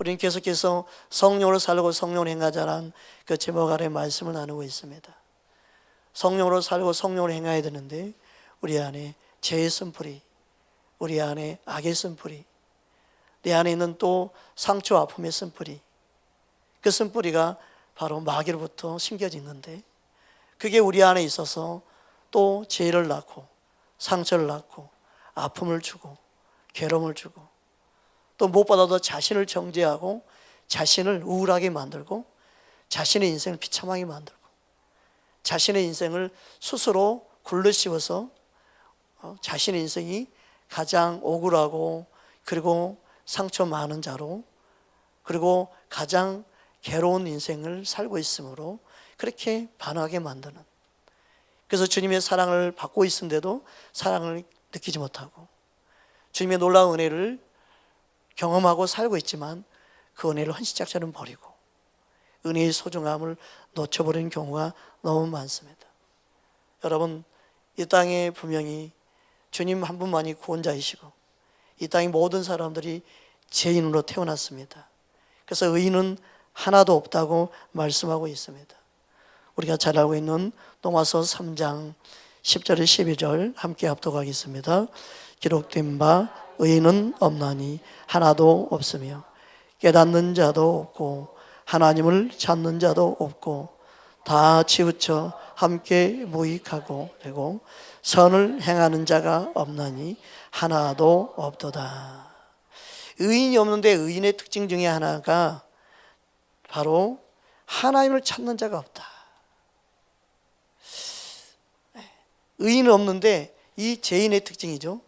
우리는 계속해서 성령으로 살고 성령으로 행하자라는 그 제목 아래 말씀을 나누고 있습니다. 성령으로 살고 성령으로 행해야 되는데 우리 안에 죄의 쓴뿌리, 우리 안에 악의 쓴뿌리, 내 안에 있는 또 상처 아픔의 쓴뿌리, 그 쓴뿌리가 바로 마귀로부터 심겨진 건데 그게 우리 안에 있어서 또 죄를 낳고 상처를 낳고 아픔을 주고 괴로움을 주고 또 무엇보다도 자신을 정죄하고 자신을 우울하게 만들고 자신의 인생을 비참하게 만들고 자신의 인생을 스스로 굴러씌워서 자신의 인생이 가장 억울하고 그리고 상처 많은 자로 그리고 가장 괴로운 인생을 살고 있으므로 그렇게 반하게 만드는, 그래서 주님의 사랑을 받고 있는데도 사랑을 느끼지 못하고 주님의 놀라운 은혜를 경험하고 살고 있지만 그 은혜를 헌신짝처럼 버리고 은혜의 소중함을 놓쳐버리는 경우가 너무 많습니다. 여러분, 이 땅에 분명히 주님 한 분만이 구원자이시고 이 땅의 모든 사람들이 죄인으로 태어났습니다. 그래서 의인은 하나도 없다고 말씀하고 있습니다. 우리가 잘 알고 있는 로마서 3장 10절에 12절 함께 합독하겠습니다. 기록된 바 의인은 없나니 하나도 없으며 깨닫는 자도 없고 하나님을 찾는 자도 없고 다 치우쳐 함께 무익하고 되고 선을 행하는 자가 없나니 하나도 없도다. 의인이 없는데 의인의 특징 중에 하나가 바로 하나님을 찾는 자가 없다. 의인은 없는데 이 죄인의 특징이죠.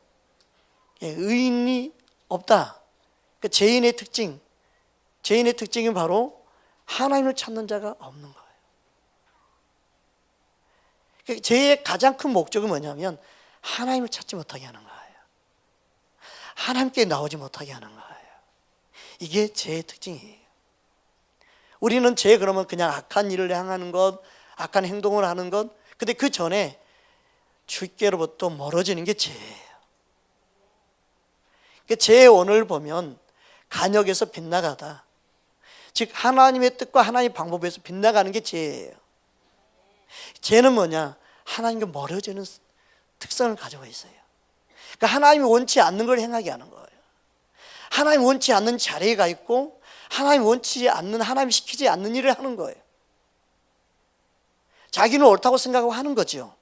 의인이 없다. 그 죄인의 특징, 죄인의 특징이 바로 하나님을 찾는 자가 없는 거예요. 죄의 가장 큰 목적은 뭐냐면 하나님을 찾지 못하게 하는 거예요. 하나님께 나오지 못하게 하는 거예요. 이게 죄의 특징이에요. 우리는 죄 그러면 그냥 악한 일을 행하는 것, 악한 행동을 하는 것, 근데 그 전에 주께로부터 멀어지는 게 죄예요. 죄의 원을 보면 간역에서 빗나가다, 즉 하나님의 뜻과 하나님의 방법에서 빗나가는 게 죄예요. 죄는 뭐냐? 하나님과 멀어지는 특성을 가지고 있어요. 그러니까 하나님이 원치 않는 걸 행하게 하는 거예요. 하나님이 원치 않는 자리에 가 있고 하나님이 원치 않는, 하나님이 시키지 않는 일을 하는 거예요. 자기는 옳다고 생각하고 하는 거죠.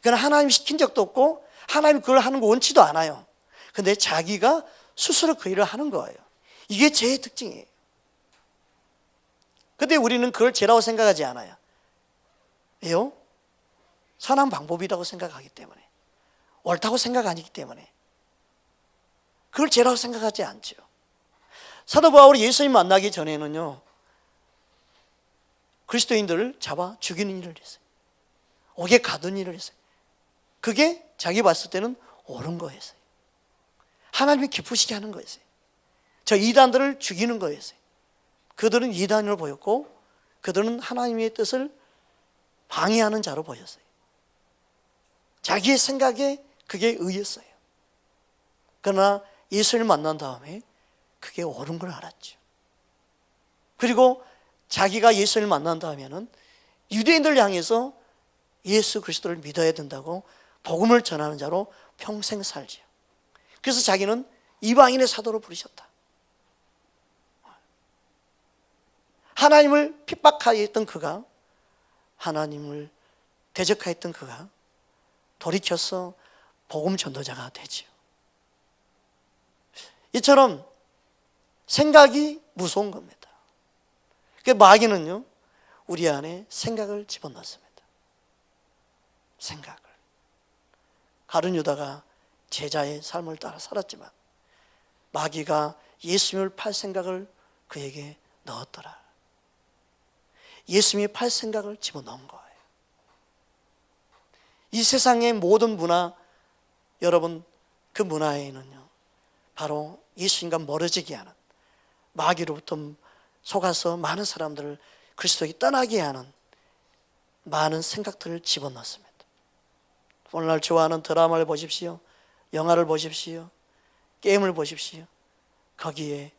그러나 하나님이 시킨 적도 없고 하나님이 그걸 하는 거 원치도 않아요. 근데 자기가 스스로 그 일을 하는 거예요. 이게 죄의 특징이에요. 근데 우리는 그걸 죄라고 생각하지 않아요. 왜요? 선한 방법이라고 생각하기 때문에, 옳다고 생각 아니기 때문에 그걸 죄라고 생각하지 않죠. 사도 바울이 예수님 만나기 전에는요, 그리스도인들을 잡아 죽이는 일을 했어요. 옥에 가둔 일을 했어요. 그게 자기 봤을 때는 옳은 거였어요. 하나님이 기쁘시게 하는 거였어요. 저 이단들을 죽이는 거였어요. 그들은 이단으로 보였고 그들은 하나님의 뜻을 방해하는 자로 보였어요. 자기의 생각에 그게 의였어요. 그러나 예수를 만난 다음에 그게 옳은 걸 알았죠. 그리고 자기가 예수를 만난 다음에는 유대인들 향해서 예수 그리스도를 믿어야 된다고 복음을 전하는 자로 평생 살죠. 그래서 자기는 이방인의 사도로 부르셨다. 하나님을 핍박하였던 그가, 하나님을 대적하였던 그가 돌이켜서 복음 전도자가 되죠. 이처럼 생각이 무서운 겁니다. 그 마귀는요, 우리 안에 생각을 집어넣습니다. 생각을. 가룟 유다가 제자의 삶을 따라 살았지만 마귀가 예수님을 팔 생각을 그에게 넣었더라. 예수님이 팔 생각을 집어넣은 거예요. 이 세상의 모든 문화, 여러분, 그 문화에는요, 바로 예수님과 멀어지게 하는, 마귀로부터 속아서 많은 사람들을 그리스도에게 떠나게 하는 많은 생각들을 집어넣습니다. 오늘날 좋아하는 드라마를 보십시오. 영화를 보십시오. 게임을 보십시오. 거기에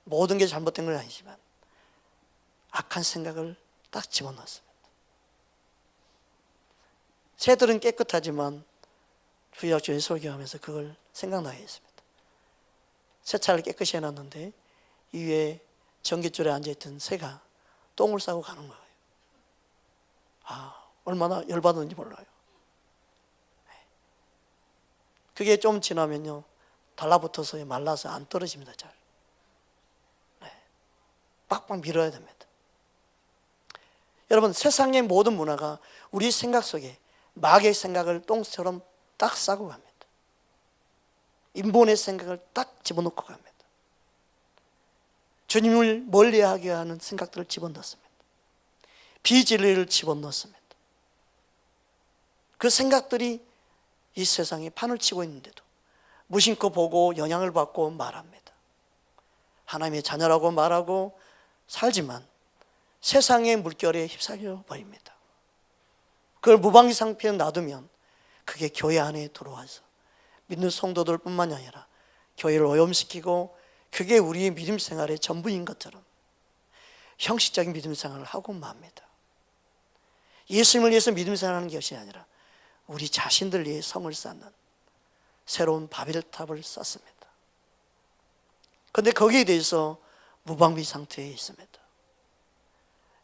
모든 게 잘못된 건 아니지만 악한 생각을 딱 집어넣었습니다. 새들은 깨끗하지만 주일학교에 설교하면서 그걸 생각나게 했습니다. 세차를 깨끗이 해놨는데 이 위에 전깃줄에 앉아있던 새가 똥을 싸고 가는 거예요. 얼마나 열받았는지 몰라요. 그게 좀 지나면요, 달라붙어서 말라서 안 떨어집니다. 잘. 빡빡 밀어야 됩니다. 여러분, 세상의 모든 문화가 우리 생각 속에 마귀의 생각을 똥처럼 딱 싸고 갑니다. 인본의 생각을 딱 집어넣고 갑니다. 주님을 멀리하게 하는 생각들을 집어넣습니다. 비진리를 집어넣습니다. 그 생각들이 이 세상에 판을 치고 있는데도 무심코 보고 영향을 받고 말합니다. 하나님의 자녀라고 말하고 살지만 세상의 물결에 휩쓸려 버립니다. 그걸 무방비 상태에 놔두면 그게 교회 안에 들어와서 믿는 성도들 뿐만이 아니라 교회를 오염시키고 그게 우리의 믿음 생활의 전부인 것처럼 형식적인 믿음 생활을 하고 맙니다. 예수님을 위해서 믿음 생활하는 것이 아니라 우리 자신들 위해 성을 쌓는 새로운 바벨탑을 쌓습니다. 그런데 거기에 대해서 무방비 상태에 있습니다.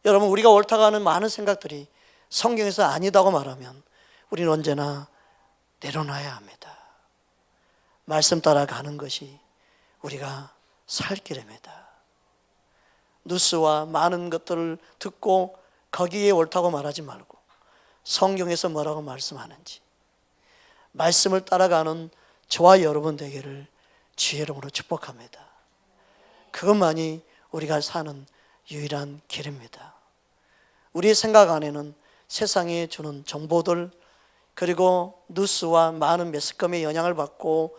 여러분, 우리가 옳다고 하는 많은 생각들이 성경에서 아니다고 말하면 우리는 언제나 내려놔야 합니다. 말씀 따라가는 것이 우리가 살 길입니다. 뉴스와 많은 것들을 듣고 거기에 옳다고 말하지 말고 성경에서 뭐라고 말씀하는지 말씀을 따라가는 저와 여러분 되기를 주의 이름으로 축복합니다. 그것만이 우리가 사는 유일한 길입니다. 우리의 생각 안에는 세상에 주는 정보들 그리고 뉴스와 많은 매스컴의 영향을 받고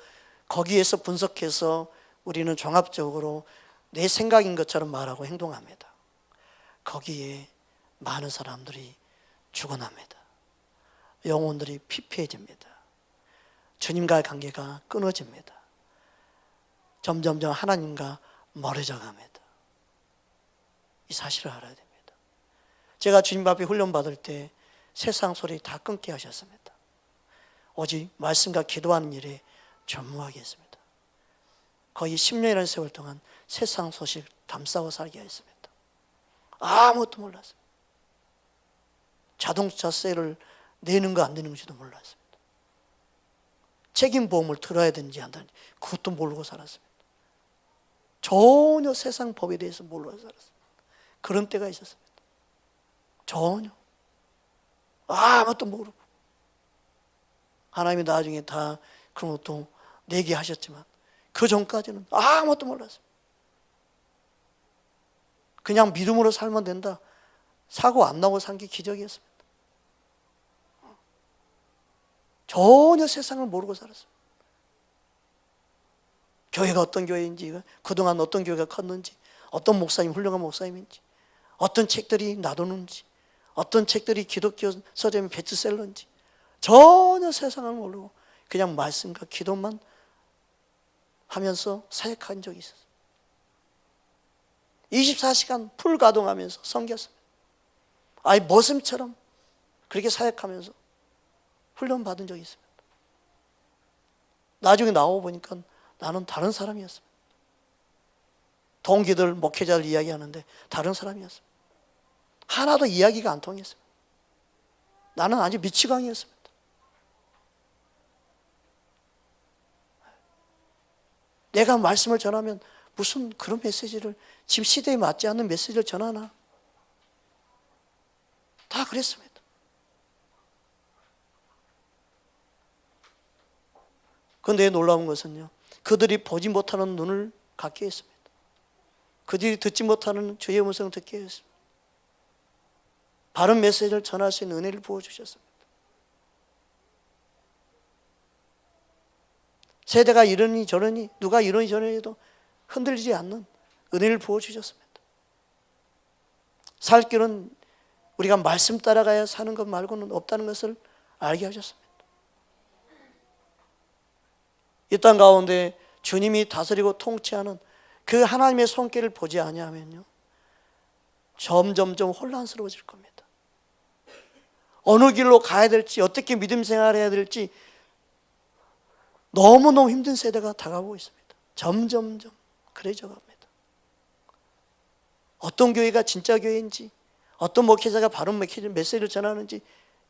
거기에서 분석해서 우리는 종합적으로 내 생각인 것처럼 말하고 행동합니다. 거기에 많은 사람들이 죽어납니다. 영혼들이 피폐해집니다. 주님과의 관계가 끊어집니다. 점점점 하나님과 멀어져 갑니다. 이 사실을 알아야 됩니다. 제가 주님 앞에 훈련받을 때 세상 소리 다 끊게 하셨습니다. 오직 말씀과 기도하는 일에 전무하게 했습니다. 거의 10년이라는 세월 동안 세상 소식 담싸고 살게 했습니다. 아무것도 몰랐습니다. 자동차세를 내는 거 안 내는 건지도 몰랐습니다. 책임보험을 들어야 되는지 안 되는지 그것도 모르고 살았습니다. 전혀 세상 법에 대해서 모르고 살았습니다. 그런 때가 있었습니다. 전혀 아무것도 모르고 하나님이 나중에 다 그런 것도 내게 하셨지만 그 전까지는 아무것도 몰랐어요. 그냥 믿음으로 살면 된다. 사고 안 나고 산 게 기적이었습니다. 전혀 세상을 모르고 살았어요. 교회가 어떤 교회인지, 그동안 어떤 교회가 컸는지, 어떤 목사님, 훌륭한 목사님인지, 어떤 책들이 나도는지, 어떤 책들이 기독교 서점의 베스트셀러인지 전혀 세상을 모르고 그냥 말씀과 기도만 하면서 사역한 적이 있었어요. 24시간 풀 가동하면서 섬겼습니다. 아예 머슴처럼 그렇게 사역하면서 훈련받은 적이 있습니다. 나중에 나오고 보니까 나는 다른 사람이었습니다. 동기들, 목회자를 이야기하는데 다른 사람이었습니다. 하나도 이야기가 안 통했습니다. 나는 아주 미치광이었습니다. 내가 말씀을 전하면 무슨 그런 메시지를 지금 시대에 맞지 않는 메시지를 전하나? 다 그랬습니다. 그런데 놀라운 것은요, 그들이 보지 못하는 눈을 갖게 했습니다. 그들이 듣지 못하는 주의 음성을 듣게 했습니다. 바른 메시지를 전할 수 있는 은혜를 부어주셨습니다. 세대가 이러니 저러니 누가 이러니 저러니 해도 흔들리지 않는 은혜를 부어주셨습니다. 살 길은 우리가 말씀 따라가야 사는 것 말고는 없다는 것을 알게 하셨습니다. 이 땅 가운데 주님이 다스리고 통치하는 그 하나님의 손길을 보지 아니하면요, 점점점 혼란스러워질 겁니다. 어느 길로 가야 될지, 어떻게 믿음 생활을 해야 될지 너무너무 힘든 세대가 다가오고 있습니다. 점점점 그래져 갑니다. 어떤 교회가 진짜 교회인지, 어떤 목회자가 바른 메시지를 전하는지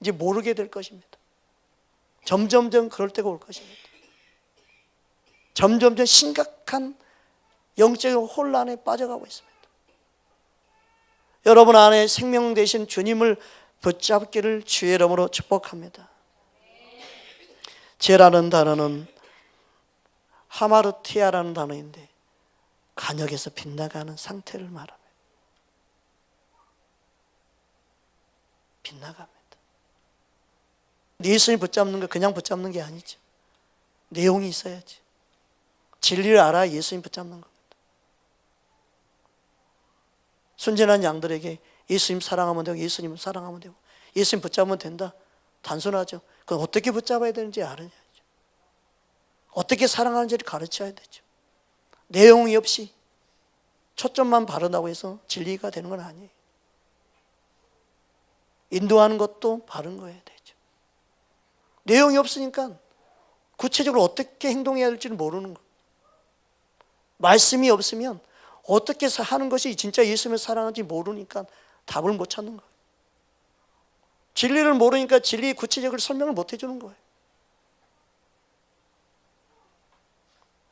이제 모르게 될 것입니다. 점점점 그럴 때가 올 것입니다. 점점점 심각한 영적인 혼란에 빠져가고 있습니다. 여러분 안에 생명 되신 주님을 붙잡기를 주의 이름으로 축복합니다. 죄라는 단어는 하마르티아라는 단어인데 간역에서 빗나가는 상태를 말합니다. 빗나갑니다. 예수님 붙잡는 거 그냥 붙잡는 게 아니죠. 내용이 있어야지. 진리를 알아야 예수님 붙잡는 겁니다. 순전한 양들에게 예수님 사랑하면 되고, 예수님 사랑하면 되고, 예수님 붙잡으면 된다. 단순하죠. 그건 어떻게 붙잡아야 되는지 알아야죠. 어떻게 사랑하는지를 가르쳐야 되죠. 내용이 없이 초점만 바르다고 해서 진리가 되는 건 아니에요. 인도하는 것도 바른 거여야 되죠. 내용이 없으니까 구체적으로 어떻게 행동해야 될지를 모르는 거예요. 말씀이 없으면 어떻게 하는 것이 진짜 예수님을 사랑하는지 모르니까 답을 못 찾는 거예요. 진리를 모르니까 진리의 구체적으로 설명을 못 해주는 거예요.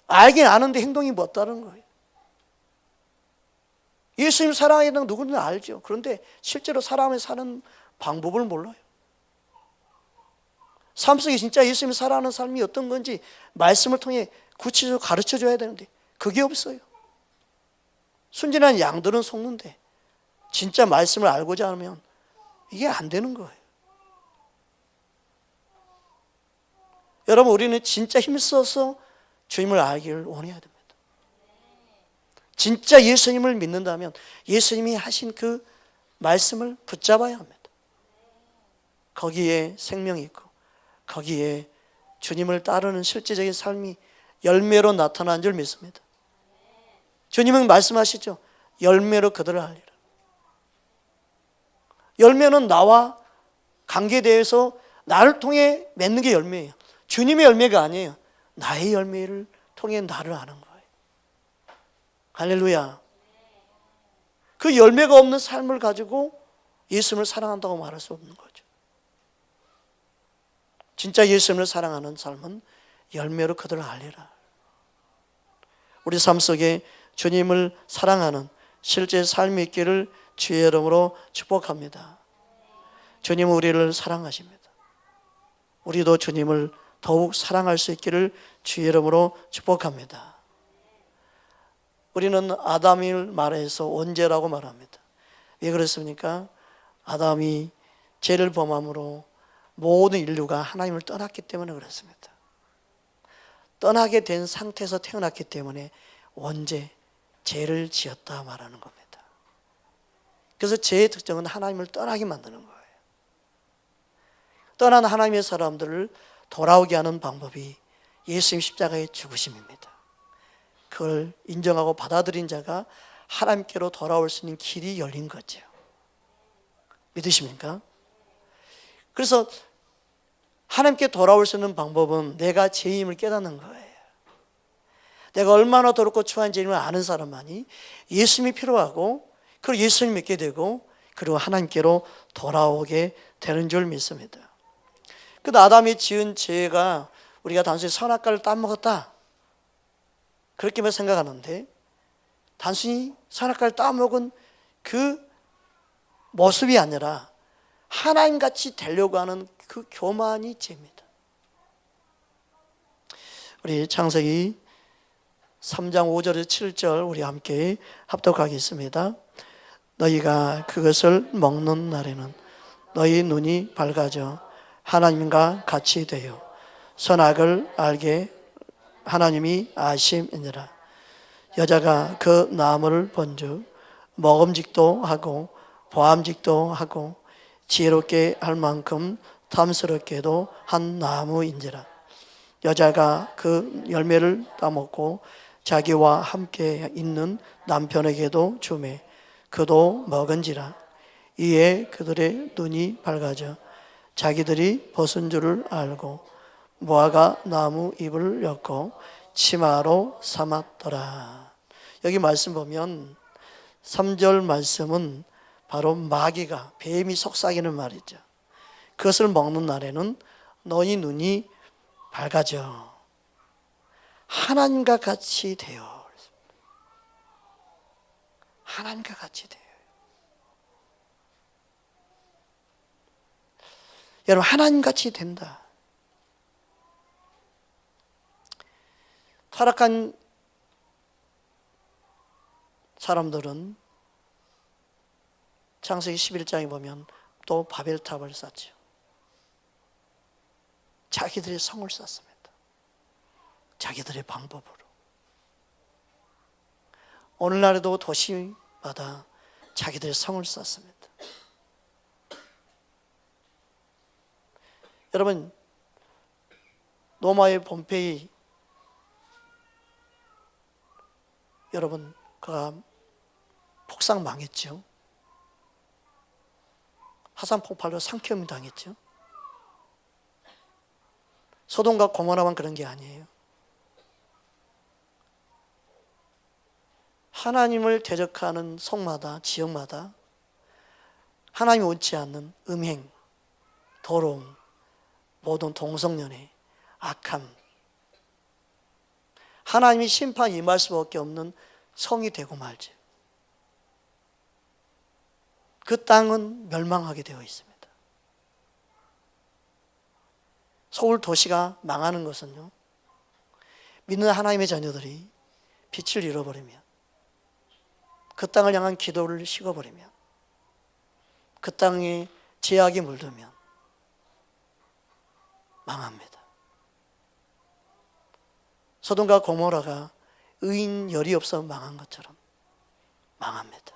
알긴 아는데 행동이 못 따르는 거예요. 예수님 사랑하는 건 누구든 알죠. 그런데 실제로 사람을 사는 방법을 몰라요. 삶 속에 진짜 예수님 사랑하는 삶이 어떤 건지 말씀을 통해 구체적으로 가르쳐 줘야 되는데 그게 없어요. 순진한 양들은 속는데 진짜 말씀을 알고자 하면 이게 안 되는 거예요. 여러분, 우리는 진짜 힘써서 주님을 알기를 원해야 됩니다. 진짜 예수님을 믿는다면 예수님이 하신 그 말씀을 붙잡아야 합니다. 거기에 생명이 있고 거기에 주님을 따르는 실제적인 삶이 열매로 나타난 줄 믿습니다. 주님은 말씀하시죠. 열매로 그들을 알리라. 열매는 나와 관계되어서 나를 통해 맺는 게 열매예요. 주님의 열매가 아니에요. 나의 열매를 통해 나를 아는 거예요. 할렐루야. 그 열매가 없는 삶을 가지고 예수님을 사랑한다고 말할 수 없는 거죠. 진짜 예수님을 사랑하는 삶은 열매로 그들을 알리라. 우리 삶 속에 주님을 사랑하는 실제 삶이 있기를 주의 이름으로 축복합니다. 주님은 우리를 사랑하십니다. 우리도 주님을 더욱 사랑할 수 있기를 주의 이름으로 축복합니다. 우리는 아담을 말해서 원죄라고 말합니다. 왜 그렇습니까? 아담이 죄를 범함으로 모든 인류가 하나님을 떠났기 때문에 그렇습니다. 떠나게 된 상태에서 태어났기 때문에 원죄, 죄를 지었다 말하는 겁니다. 그래서 죄의 특징은 하나님을 떠나게 만드는 거예요. 떠난 하나님의 사람들을 돌아오게 하는 방법이 예수님 십자가의 죽으심입니다. 그걸 인정하고 받아들인 자가 하나님께로 돌아올 수 있는 길이 열린 거죠. 믿으십니까? 그래서 하나님께 돌아올 수 있는 방법은 내가 죄임을 깨닫는 거예요. 내가 얼마나 더럽고 추한 죄임을 아는 사람만이 예수님이 필요하고 그리고 예수님 믿게 되고 그리고 하나님께로 돌아오게 되는 줄 믿습니다. 그 아담이 지은 죄가 우리가 단순히 선악과를 따먹었다 그렇게만 생각하는데 단순히 선악과를 따먹은 그 모습이 아니라 하나님같이 되려고 하는 그 교만이 죄입니다. 우리 창세기 3장 5절에서 7절 우리 함께 합독하겠습니다. 너희가 그것을 먹는 날에는 너희 눈이 밝아져 하나님과 같이 되어 선악을 알게 하나님이 아심이니라. 여자가 그 나무를 본즉 먹음직도 하고 보암직도 하고 지혜롭게 할 만큼 탐스럽게도 한 나무인지라. 여자가 그 열매를 따먹고 자기와 함께 있는 남편에게도 주매 그도 먹은지라. 이에 그들의 눈이 밝아져 자기들이 벗은 줄을 알고 무화과 나무 잎을 엮고 치마로 삼았더라. 여기 말씀 보면 3절 말씀은 바로 마귀가, 뱀이 속삭이는 말이죠. 그것을 먹는 날에는 너희 눈이 밝아져 하나님과 같이 되어. 하나님과 같이 되어. 여러분, 하나님 같이 된다. 타락한 사람들은 창세기 11장에 보면 또 바벨탑을 쌓죠. 자기들의 성을 쌓습니다. 자기들의 방법으로. 오늘날에도 도시마다 자기들의 성을 쌓습니다. 여러분, 로마의 폼페이, 여러분, 그가 폭삭 망했죠. 화산 폭발로 상케음 당했죠. 소돔과 고모라만 그런 게 아니에요. 하나님을 대적하는 성마다, 지역마다 하나님이 원치 않는 음행, 더러움, 모든 동성연애, 악함, 하나님이 심판 임할 수밖에 없는 성이 되고 말지. 그 땅은 멸망하게 되어 있습니다. 서울 도시가 망하는 것은요, 믿는 하나님의 자녀들이 빛을 잃어버리면, 그 땅을 향한 기도를 식어버리면, 그 땅에 죄악이 물들면 망합니다. 소돔과 고모라가 의인 열이 없어 망한 것처럼 망합니다.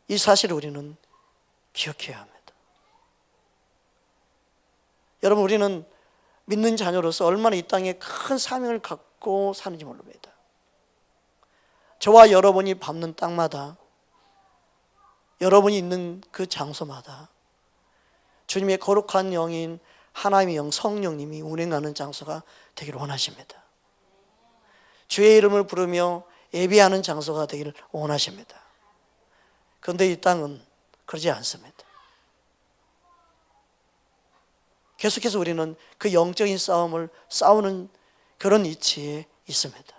이 사실을 우리는 기억해야 합니다. 여러분, 우리는 믿는 자녀로서 얼마나 이 땅에 큰 사명을 갖고 사는지 모릅니다. 저와 여러분이 밟는 땅마다, 여러분이 있는 그 장소마다 주님의 거룩한 영인 하나님의 영 성령님이 운행하는 장소가 되기를 원하십니다. 주의 이름을 부르며 예배하는 장소가 되기를 원하십니다. 그런데 이 땅은 그러지 않습니다. 계속해서 우리는 그 영적인 싸움을 싸우는 그런 위치에 있습니다.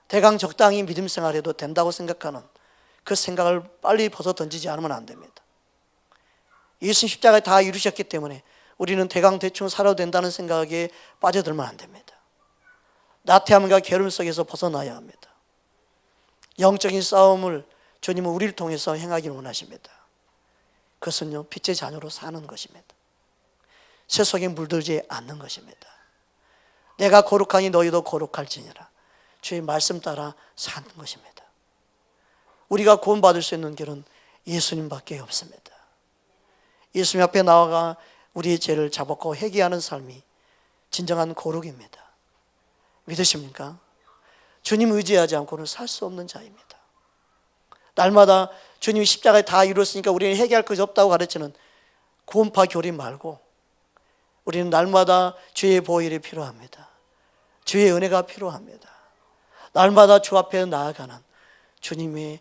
대강 적당히 믿음 생활해도 된다고 생각하는 그 생각을 빨리 벗어 던지지 않으면 안 됩니다. 예수님 십자가에 다 이루셨기 때문에 우리는 대강 대충 살아도 된다는 생각에 빠져들면 안 됩니다. 나태함과 게으름 속에서 벗어나야 합니다. 영적인 싸움을 주님은 우리를 통해서 행하기를 원하십니다. 그것은요, 빛의 자녀로 사는 것입니다. 세속에 물들지 않는 것입니다. 내가 거룩하니 너희도 거룩할지니라. 주의 말씀 따라 사는 것입니다. 우리가 구원받을 수 있는 길은 예수님밖에 없습니다. 예수님 앞에 나아가 우리의 죄를 자복하고 회개하는 삶이 진정한 거룩입니다. 믿으십니까? 주님 의지하지 않고는 살 수 없는 자입니다. 날마다 주님이 십자가에 다 이뤘으니까 우리는 회개할 것이 없다고 가르치는 구원파 교리 말고 우리는 날마다 주의 보혈이 필요합니다. 주의 은혜가 필요합니다. 날마다 주 앞에 나아가는 주님의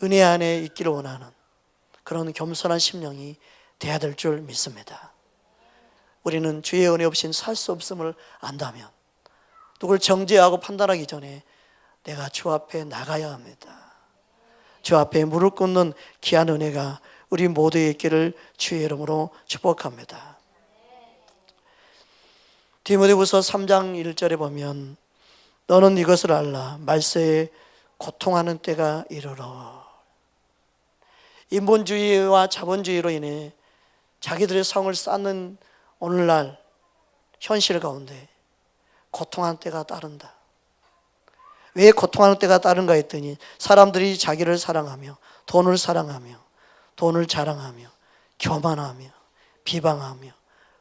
은혜 안에 있기를 원하는 그런 겸손한 심령이 되어야 될 줄 믿습니다. 우리는 주의 은혜 없이는 살 수 없음을 안다면 누굴 정죄하고 판단하기 전에 내가 주 앞에 나가야 합니다. 주 앞에 무릎 꿇는 귀한 은혜가 우리 모두의 있기를 주의 이름으로 축복합니다. 디모데후서 3장 1절에 보면 너는 이것을 알라 말세에 고통하는 때가 이르러. 인본주의와 자본주의로 인해 자기들의 성을 쌓는 오늘날 현실 가운데 고통하는 때가 따른다. 왜 고통하는 때가 따른가 했더니 사람들이 자기를 사랑하며 돈을 사랑하며 돈을 자랑하며 교만하며 비방하며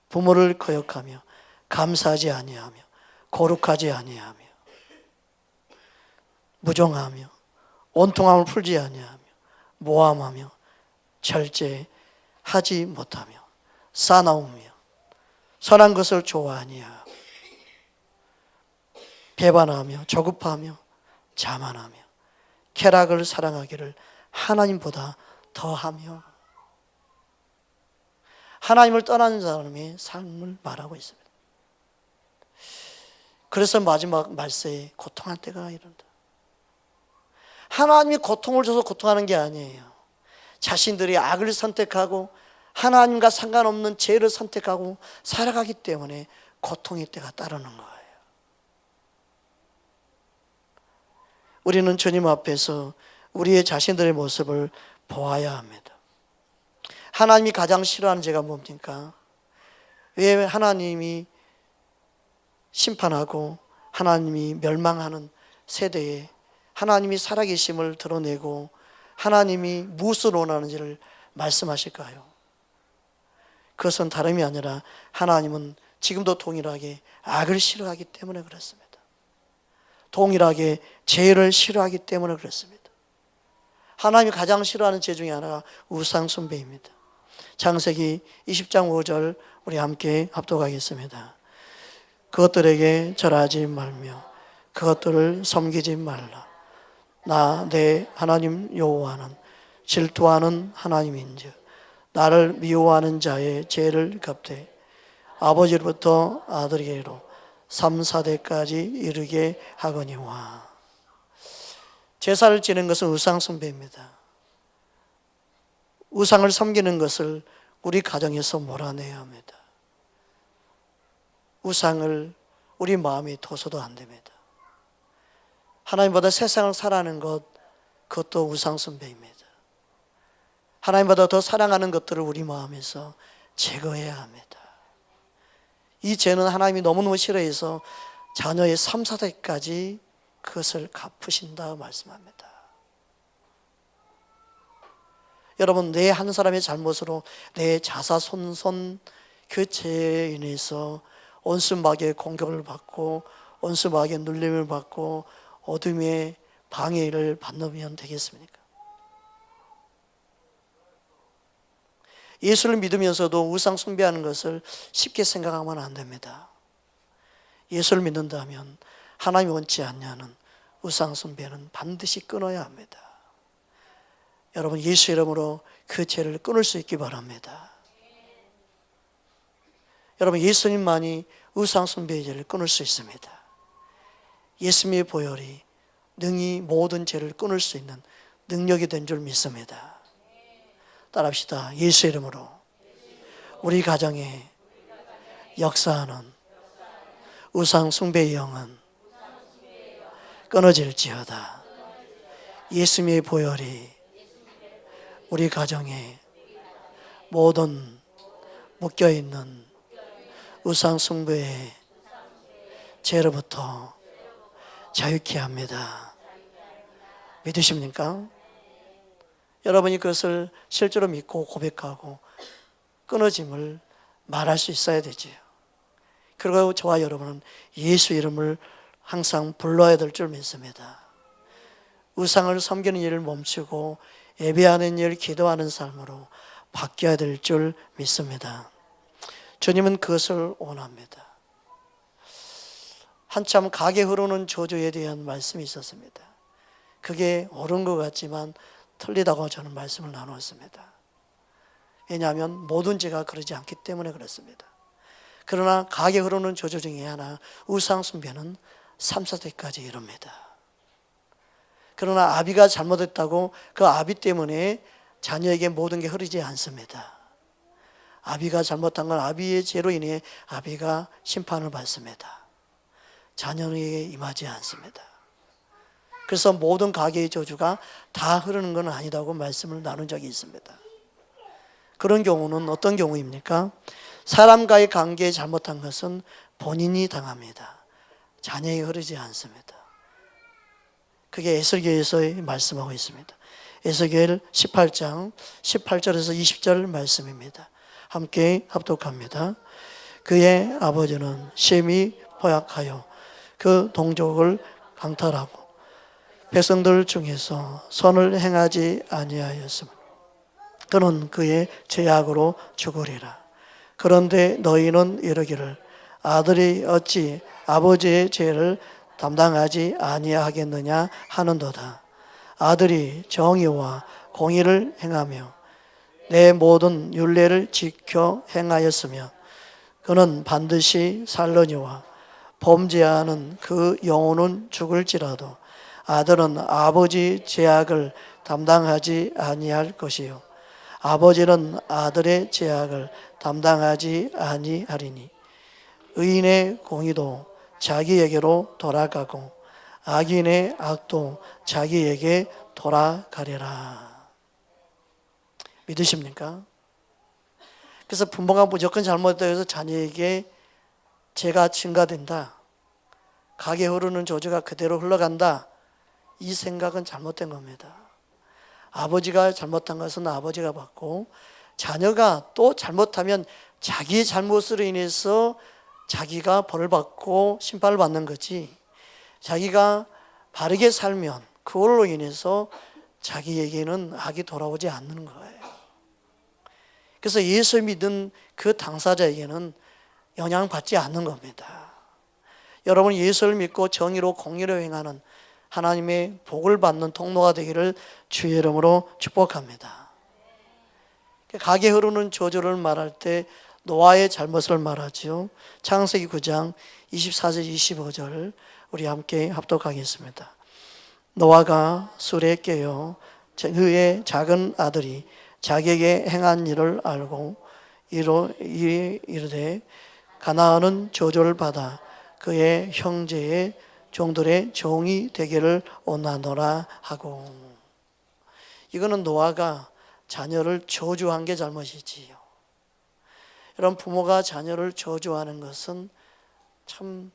부모를 거역하며 감사하지 아니하며 거룩하지 아니하며 무정하며 온통함을 풀지 아니하며 모함하며 절제하지 못하며 싸나우며 선한 것을 좋아하니하며 배반하며 조급하며 자만하며 쾌락을 사랑하기를 하나님보다 더하며. 하나님을 떠나는 사람의 삶을 말하고 있습니다. 그래서 마지막 말세에 고통할 때가 이른다. 하나님이 고통을 줘서 고통하는 게 아니에요. 자신들이 악을 선택하고 하나님과 상관없는 죄를 선택하고 살아가기 때문에 고통의 때가 따르는 거예요. 우리는 주님 앞에서 우리의 자신들의 모습을 보아야 합니다. 하나님이 가장 싫어하는 죄가 뭡니까? 왜 하나님이 심판하고 하나님이 멸망하는 세대에 하나님이 살아계심을 드러내고 하나님이 무엇을 원하는지를 말씀하실까요? 그것은 다름이 아니라 하나님은 지금도 동일하게 악을 싫어하기 때문에 그렇습니다. 동일하게 죄를 싫어하기 때문에 그렇습니다. 하나님이 가장 싫어하는 죄 중에 하나가 우상 숭배입니다. 창세기 20장 5절 우리 함께 합독하겠습니다. 그것들에게 절하지 말며 그것들을 섬기지 말라. 나 내 하나님 여호와는 질투하는 하나님인즉 나를 미워하는 자의 죄를 갚되 아버지로부터 아들에게로 3, 4대까지 이르게 하거니와. 제사를 지는 것은 우상 숭배입니다. 우상을 섬기는 것을 우리 가정에서 몰아내야 합니다. 우상을 우리 마음에 둬서도 안 됩니다. 하나님보다 세상을 사랑하는 것, 그것도 우상 숭배입니다. 하나님보다 더 사랑하는 것들을 우리 마음에서 제거해야 합니다. 이 죄는 하나님이 너무너무 싫어해서 자녀의 3, 4대까지 그것을 갚으신다 말씀합니다. 여러분, 내 한 사람의 잘못으로 내 자사손손 그 죄에 인해서 온수마귀의 공격을 받고 온수마귀의 눌림을 받고 어둠의 방해를 받으면 되겠습니까? 예수를 믿으면서도 우상 숭배하는 것을 쉽게 생각하면 안 됩니다. 예수를 믿는다면 하나님이 원치 않냐는 우상 숭배는 반드시 끊어야 합니다. 여러분, 예수 이름으로 그 죄를 끊을 수 있기 바랍니다. 여러분, 예수님만이 우상 숭배의 죄를 끊을 수 있습니다. 예수님의 보혈이 능히 모든 죄를 끊을 수 있는 능력이 된 줄 믿습니다. 따라합시다. 예수 이름으로 우리 가정에 역사하는 우상 숭배의 영은 끊어질지어다. 예수님의 보혈이 우리 가정에 모든 묶여있는 우상 숭배의 죄로부터 자유케 합니다. 믿으십니까? 여러분이 그것을 실제로 믿고 고백하고 끊어짐을 말할 수 있어야 되지요. 그리고 저와 여러분은 예수 이름을 항상 불러야 될 줄 믿습니다. 우상을 섬기는 일을 멈추고 예배하는 일, 기도하는 삶으로 바뀌어야 될 줄 믿습니다. 주님은 그것을 원합니다. 한참 강에 흐르는 조조에 대한 말씀이 있었습니다. 그게 옳은 것 같지만 틀리다고 저는 말씀을 나누었습니다. 왜냐하면 모든 죄가 그러지 않기 때문에 그렇습니다. 그러나 강에 흐르는 조조 중에 하나 우상 숭배는 3, 4대까지 이릅니다. 그러나 아비가 잘못했다고 그 아비 때문에 자녀에게 모든 게 흐르지 않습니다. 아비가 잘못한 건 아비의 죄로 인해 아비가 심판을 받습니다. 자녀에게 임하지 않습니다. 그래서 모든 가계의 저주가 다 흐르는 건 아니다고 말씀을 나눈 적이 있습니다. 그런 경우는 어떤 경우입니까? 사람과의 관계에 잘못한 것은 본인이 당합니다. 자녀에게 흐르지 않습니다. 그게 에스겔에서 말씀하고 있습니다. 에스겔 18장 18절에서 20절 말씀입니다. 함께 합독합니다. 그의 아버지는 심히 포약하여 그 동족을 강탈하고 백성들 중에서 선을 행하지 아니하였으므로 그는 그의 죄악으로 죽으리라. 그런데 너희는 이르기를 아들이 어찌 아버지의 죄를 담당하지 아니하겠느냐 하는도다. 아들이 정의와 공의를 행하며 내 모든 율례를 지켜 행하였으며 그는 반드시 살려니와 범죄하는 그 영혼은 죽을지라도 아들은 아버지 죄악을 담당하지 아니할 것이요 아버지는 아들의 죄악을 담당하지 아니하리니 의인의 공의도 자기에게로 돌아가고 악인의 악도 자기에게 돌아가리라. 믿으십니까? 그래서 부모가 무조건 잘못했다고 해서 자녀에게 죄가 증가된다, 가게 흐르는 조주가 그대로 흘러간다, 이 생각은 잘못된 겁니다. 아버지가 잘못한 것은 아버지가 받고 자녀가 또 잘못하면 자기의 잘못으로 인해서 자기가 벌을 받고 심판을 받는 거지, 자기가 바르게 살면 그걸로 인해서 자기에게는 악이 돌아오지 않는 거예요. 그래서 예수 믿은 그 당사자에게는 영향받지 않는 겁니다. 여러분 예수를 믿고 정의로 공의로 행하는 하나님의 복을 받는 통로가 되기를 주의 이름으로 축복합니다. 가게 흐르는 저주를 말할 때 노아의 잘못을 말하죠. 창세기 9장 24절 25절 우리 함께 합독하겠습니다. 노아가 술에 깨어 그의 작은 아들이 자기에게 행한 일을 알고 이르되 가나안은 저주를 받아 그의 형제의 종들의 종이 되기를 원하노라 하고. 이거는 노아가 자녀를 저주한 게 잘못이지요. 여러분 부모가 자녀를 저주하는 것은 참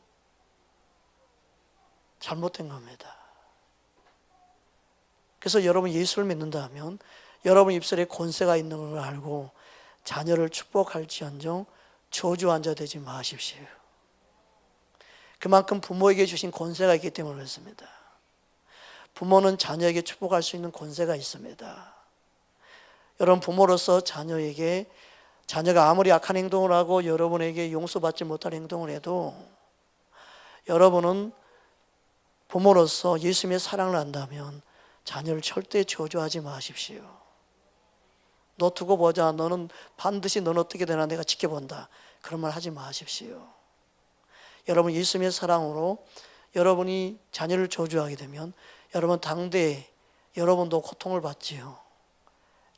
잘못된 겁니다. 그래서 여러분 예수를 믿는다 하면 여러분 입술에 권세가 있는 걸 알고 자녀를 축복할지언정 저주한 자 되지 마십시오. 그만큼 부모에게 주신 권세가 있기 때문에 그렇습니다. 부모는 자녀에게 축복할 수 있는 권세가 있습니다. 여러분 부모로서 자녀에게, 자녀가 아무리 악한 행동을 하고 여러분에게 용서받지 못할 행동을 해도 여러분은 부모로서 예수님의 사랑을 안다면 자녀를 절대 저주하지 마십시오. 너 두고 보자, 너는 반드시 넌 어떻게 되나 내가 지켜본다, 그런 말 하지 마십시오. 여러분 예수님의 사랑으로 여러분이 자녀를 저주하게 되면 여러분 당대에 여러분도 고통을 받지요.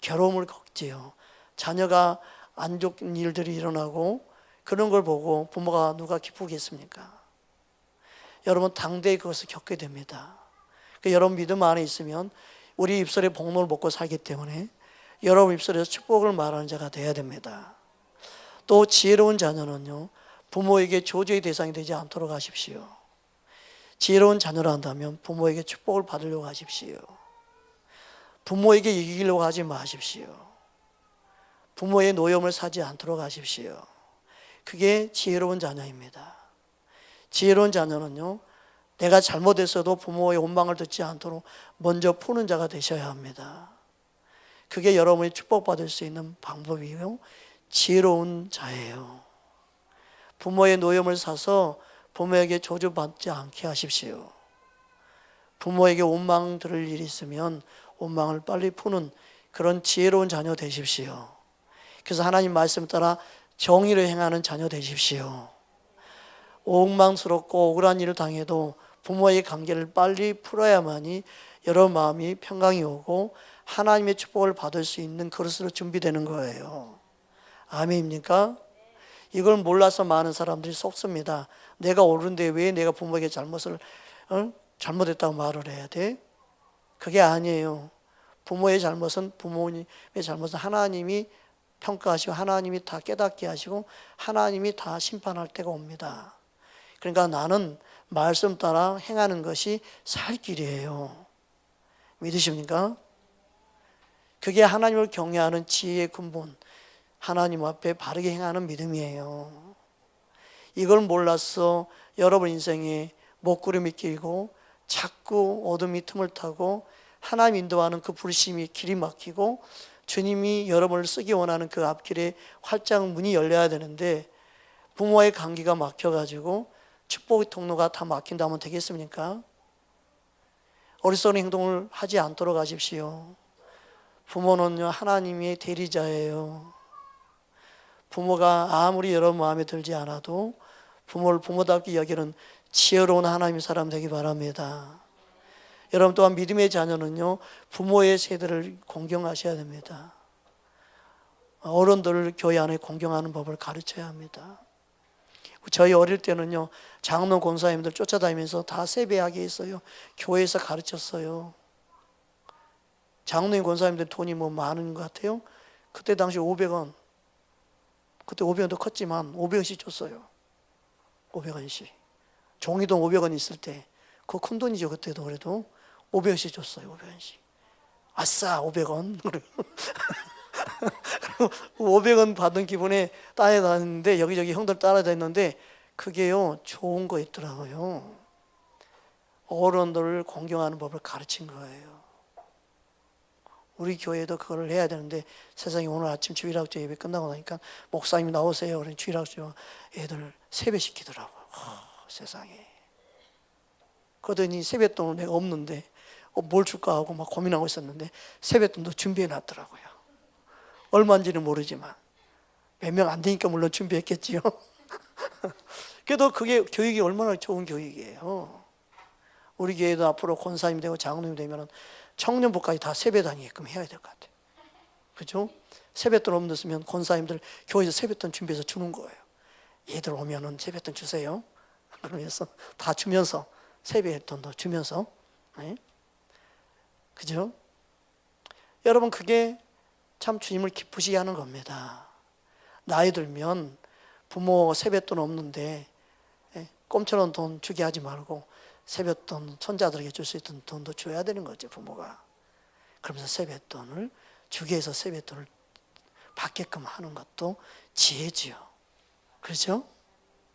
괴로움을 겪지요. 자녀가 안 좋은 일들이 일어나고 그런 걸 보고 부모가 누가 기쁘겠습니까? 여러분 당대에 그것을 겪게 됩니다. 그러니까 여러분 믿음 안에 있으면 우리 입술에 복노를 먹고 살기 때문에 여러분 입술에서 축복을 말하는 자가 되어야 됩니다. 또 지혜로운 자녀는요, 부모에게 저주의 대상이 되지 않도록 하십시오. 지혜로운 자녀라 한다면 부모에게 축복을 받으려고 하십시오. 부모에게 이기려고 하지 마십시오. 부모의 노여움을 사지 않도록 하십시오. 그게 지혜로운 자녀입니다. 지혜로운 자녀는요, 내가 잘못했어도 부모의 원망을 듣지 않도록 먼저 푸는 자가 되셔야 합니다. 그게 여러분이 축복받을 수 있는 방법이요, 지혜로운 자예요. 부모의 노여움을 사서 부모에게 저주받지 않게 하십시오. 부모에게 원망 들을 일이 있으면 원망을 빨리 푸는 그런 지혜로운 자녀 되십시오. 그래서 하나님 말씀 따라 정의를 행하는 자녀 되십시오. 원망스럽고 억울한 일을 당해도 부모의 관계를 빨리 풀어야만이 여러분 마음이 평강이 오고 하나님의 축복을 받을 수 있는 그릇으로 준비되는 거예요. 아멘입니까? 이걸 몰라서 많은 사람들이 속습니다. 내가 옳은데 왜 내가 부모에게 잘못했다고 말을 해야 돼? 그게 아니에요. 부모의 잘못은 하나님이 평가하시고 하나님이 다 깨닫게 하시고 하나님이 다 심판할 때가 옵니다. 그러니까 나는 말씀 따라 행하는 것이 살 길이에요. 믿으십니까? 그게 하나님을 경외하는 지혜의 근본, 하나님 앞에 바르게 행하는 믿음이에요. 이걸 몰라서 여러분 인생에 먹구름이 끼고 자꾸 어둠이 틈을 타고 하나님 인도하는 그 불심이 길이 막히고 주님이 여러분을 쓰기 원하는 그 앞길에 활짝 문이 열려야 되는데 부모와의 관계가 막혀가지고 축복의 통로가 다 막힌다면 되겠습니까? 어리석은 행동을 하지 않도록 하십시오. 부모는요, 하나님의 대리자예요. 부모가 아무리 여러분 마음에 들지 않아도 부모를 부모답게 여기는 지혜로운 하나님의 사람 되기 바랍니다. 여러분 또한 믿음의 자녀는요, 부모의 세대를 공경하셔야 됩니다. 어른들을 교회 안에 공경하는 법을 가르쳐야 합니다. 저희 어릴 때는요, 장로 권사님들 쫓아다니면서 다 세배하게 했어요. 교회에서 가르쳤어요. 장로님 권사님들 돈이 뭐 많은 것 같아요. 그때 당시 500원, 그때 500원도 컸지만 500원씩 줬어요. 500원씩. 종이돈 500원 있을 때, 그거 큰 돈이죠. 그때도. 그래도 500원씩 줬어요. 500원씩. 아싸 500원. 500원 받은 기분에 따라다녔는데, 여기저기 형들 따라다녔는데 그게요, 좋은 거 있더라고요. 어른들을 공경하는 법을 가르친 거예요. 우리 교회도 그걸 해야 되는데, 세상에 오늘 아침 주일학교 예배 끝나고 나니까 목사님 나오세요. 그러니 주일학교 애들 세배시키더라고요. 세상에. 그러더니 세뱃돈은 내가 없는데 뭘 줄까 하고 막 고민하고 있었는데 세뱃돈도 준비해 놨더라고요. 얼마인지는 모르지만 몇 명 안 되니까 물론 준비했겠지요. 그래도 그게 교육이 얼마나 좋은 교육이에요. 우리 교회도 앞으로 권사님이 되고 장로님이 되면 청년부까지 다 세배다니게끔 해야 될 것 같아요. 그죠? 세뱃돈 없으면 권사님들 교회에서 세뱃돈 준비해서 주는 거예요. 얘들 오면은 세뱃돈 주세요. 그러면서 다 주면서 세뱃돈도 주면서, 네? 그죠? 여러분 그게 참 주님을 기쁘시게 하는 겁니다. 나이 들면 부모 세뱃돈 없는데 꼼처럼 돈 주게 하지 말고 세뱃돈 손자들에게 줄 수 있던 돈도 줘야 되는 거죠, 부모가. 그러면서 세뱃돈을 주게 해서 세뱃돈을 받게끔 하는 것도 지혜지요. 그렇죠?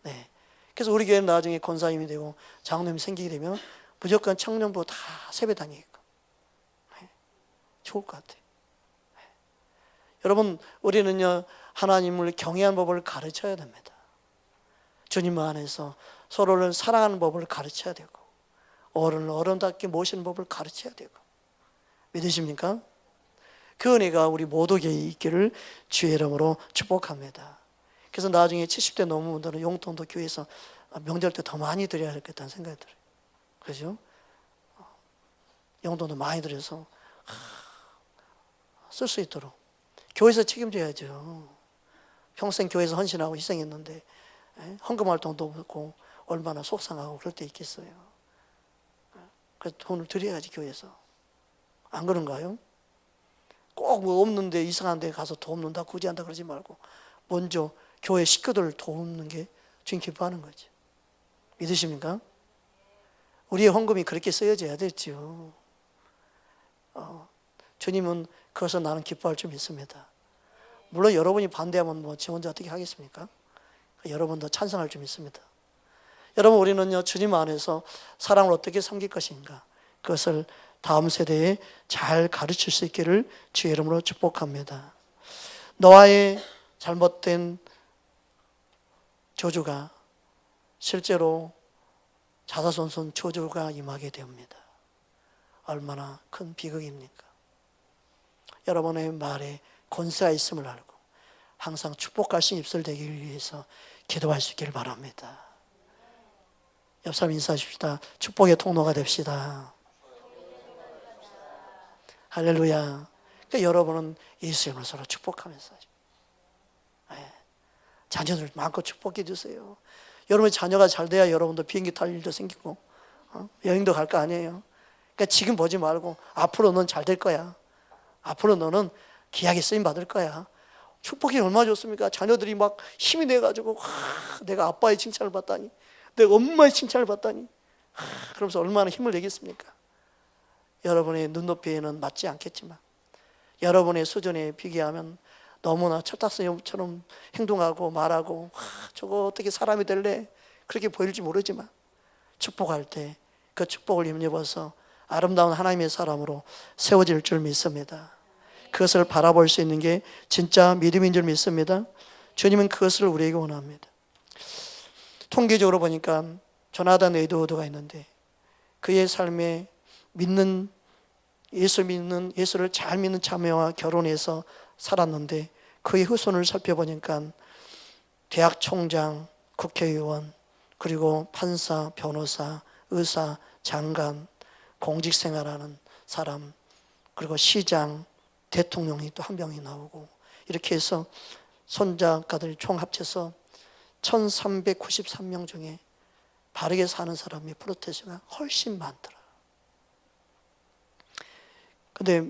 네. 그래서 우리 교회는 나중에 권사님이 되고 장로님이 생기게 되면 무조건 청년부 다 세배 다니게끔. 네. 좋을 것 같아요. 네. 여러분, 우리는요, 하나님을 경외하는 법을 가르쳐야 됩니다. 주님 안에서 서로를 사랑하는 법을 가르쳐야 되고, 어른을 어른답게 모시는 법을 가르쳐야 되고. 믿으십니까? 그 은혜가 우리 모두에게 있기를 주의 이름으로 축복합니다. 그래서 나중에 70대 넘은 분들은 용돈도 교회에서 명절 때 더 많이 드려야 되겠다는 생각이 들어요. 그죠? 용돈도 많이 드려서 쓸 수 있도록 교회에서 책임져야죠. 평생 교회에서 헌신하고 희생했는데 헌금 활동도 없고 얼마나 속상하고 그럴 때 있겠어요. 그래서 돈을 드려야지, 교회에서. 안 그런가요? 꼭 뭐 없는데 이상한 데 가서 돕는다, 구제한다 그러지 말고 먼저 교회 식구들을 돕는 게 주님 기뻐하는 거죠. 믿으십니까? 우리의 헌금이 그렇게 쓰여져야 되죠. 주님은 그것을 나는 기뻐할 줄 믿습니다. 물론 여러분이 반대하면 뭐 저 혼자 어떻게 하겠습니까? 여러분도 찬성할 줄 믿습니다. 여러분, 우리는요, 주님 안에서 사랑을 어떻게 섬길 것인가, 그것을 다음 세대에 잘 가르칠 수 있기를 주의 이름으로 축복합니다. 노아의 잘못된 저주가 실제로 자사손손 저주가 임하게 됩니다. 얼마나 큰 비극입니까? 여러분의 말에 권세가 있음을 알고 항상 축복할 수 있는 입술 되기 위해서 기도할 수 있기를 바랍니다. 옆 사람 인사하십시다. 축복의 통로가 됩시다. 할렐루야. 그러니까 여러분은 예수님을 서로 축복하면서 자녀들 마음껏 축복해 주세요. 여러분의 자녀가 잘 돼야 여러분도 비행기 탈 일도 생기고 여행도 갈 거 아니에요. 그러니까 지금 보지 말고 앞으로 넌 잘 될 거야. 앞으로 너는 귀하게 쓰임 받을 거야. 축복이 얼마나 좋습니까? 자녀들이 막 힘이 내가지고 내가 아빠의 칭찬을 받다니, 내가 엄마의 칭찬을 받다니, 그러면서 얼마나 힘을 내겠습니까? 여러분의 눈높이에는 맞지 않겠지만 여러분의 수준에 비교하면 너무나 철딱선이처럼 행동하고 말하고 저거 어떻게 사람이 될래? 그렇게 보일지 모르지만 축복할 때 그 축복을 힘입어서 아름다운 하나님의 사람으로 세워질 줄 믿습니다. 그것을 바라볼 수 있는 게 진짜 믿음인 줄 믿습니다. 주님은 그것을 우리에게 원합니다. 통계적으로 보니까 조나단 에드워드가 있는데 그의 삶에 예수를 잘 믿는 자매와 결혼해서 살았는데 그의 후손을 살펴보니까 대학 총장, 국회의원, 그리고 판사, 변호사, 의사, 장관, 공직생활하는 사람, 그리고 시장, 대통령이 또 한 명이 나오고 이렇게 해서 손자가들이 총 합쳐서 1393명 중에 바르게 사는 사람이 프로테스가 훨씬 많더라. 근데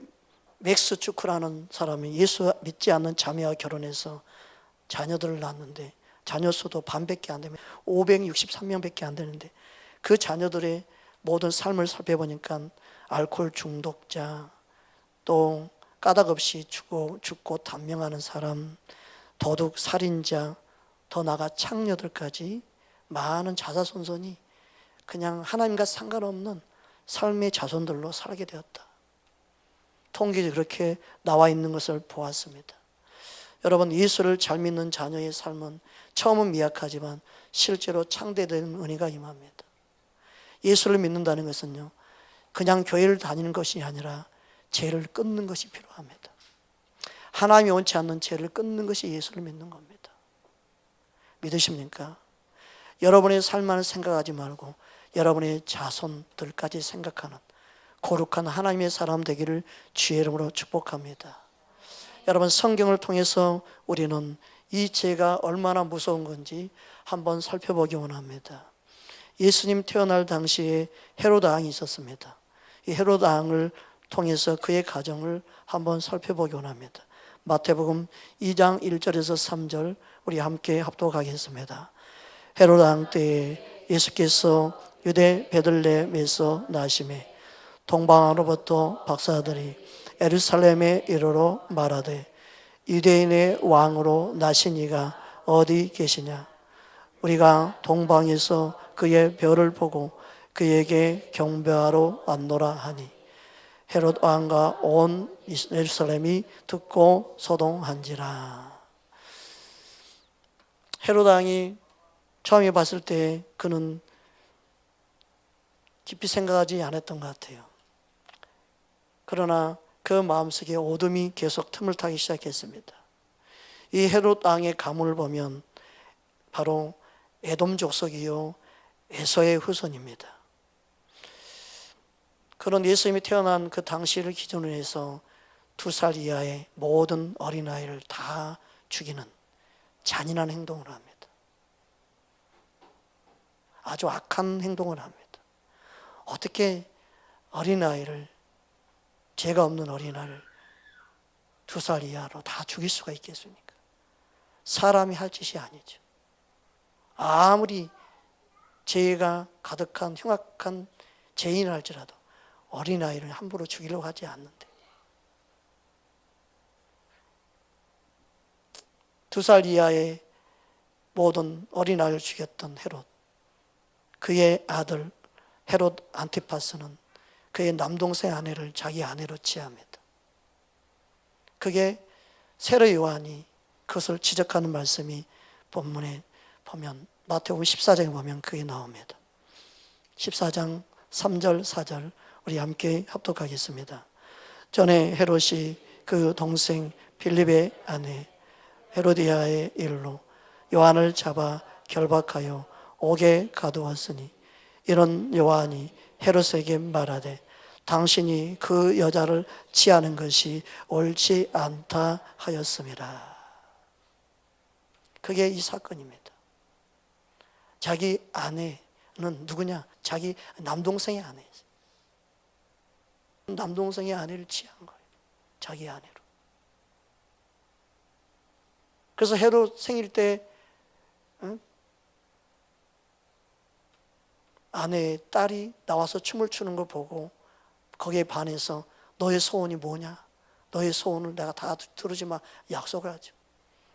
맥스 추크라는 사람이 예수 믿지 않는 자매와 결혼해서 자녀들을 낳았는데 자녀 수도 반밖에 안 되면 563명밖에 안 되는데 그 자녀들의 모든 삶을 살펴보니까 알코올 중독자, 또 까닭없이 죽고 단명하는 사람, 도둑, 살인자, 더 나아가 창녀들까지 많은 자자손손이 그냥 하나님과 상관없는 삶의 자손들로 살게 되었다. 통계에 그렇게 나와 있는 것을 보았습니다. 여러분, 예수를 잘 믿는 자녀의 삶은 처음은 미약하지만 실제로 창대된 은혜가 임합니다. 예수를 믿는다는 것은요, 그냥 교회를 다니는 것이 아니라 죄를 끊는 것이 필요합니다. 하나님이 원치 않는 죄를 끊는 것이 예수를 믿는 겁니다. 믿으십니까? 여러분의 삶만을 생각하지 말고 여러분의 자손들까지 생각하는 거룩한 하나님의 사람 되기를 주의 이름으로 축복합니다. 여러분, 성경을 통해서 우리는 이 죄가 얼마나 무서운 건지 한번 살펴보기 원합니다. 예수님 태어날 당시에 헤로드 왕이 있었습니다. 이 헤로드 왕을 통해서 그의 가정을 한번 살펴보기 원합니다. 마태복음 2장 1절에서 3절 우리 함께 합독하겠습니다. 헤로드 왕 때에 예수께서 유대 베들레헴에서 나심에 동방으로부터 박사들이 예루살렘에 이르러 말하되 유대인의 왕으로 나신 이가 어디 계시냐? 우리가 동방에서 그의 별을 보고 그에게 경배하러 왔노라 하니 헤롯 왕과 온 예루살렘이 듣고 소동한지라. 헤롯 왕이 처음에 봤을 때 그는 깊이 생각하지 않았던 것 같아요. 그러나 그 마음속에 어둠이 계속 틈을 타기 시작했습니다. 이 헤롯 왕의 가문을 보면 바로 에돔 족속이요 에서의 후손입니다. 그런 예수님이 태어난 그 당시를 기준으로 해서 2살 이하의 모든 어린아이를 다 죽이는 잔인한 행동을 합니다. 아주 악한 행동을 합니다. 어떻게 어린아이를, 죄가 없는 어린아이를 2살 이하로 다 죽일 수가 있겠습니까? 사람이 할 짓이 아니죠. 아무리 죄가 가득한 흉악한 죄인을 할지라도 어린아이를 함부로 죽이려고 하지 않는데 2살 이하의 모든 어린아이를 죽였던 헤롯, 그의 아들 헤롯 안티파스는 그의 남동생 아내를 자기 아내로 취합니다. 그게 세례 요한이 그것을 지적하는 말씀이 본문에 보면 마태복음 14장에 보면 그게 나옵니다. 14장 3절 4절 우리 함께 합독하겠습니다. 전에 헤롯이 그 동생 빌립의 아내 헤로디아의 일로 요한을 잡아 결박하여 옥에 가두었으니 이런 요한이 헤롯에게 말하되 당신이 그 여자를 취하는 것이 옳지 않다 하였음이라. 그게 이 사건입니다. 자기 아내는 누구냐? 자기 남동생의 아내였어요. 남동생의 아내를 취한 거예요. 자기 아내로. 그래서 헤롯 생일 때 아내의 딸이 나와서 춤을 추는 걸 보고 거기에 반해서 너의 소원이 뭐냐? 너의 소원을 내가 다 들으지만 약속을 하죠.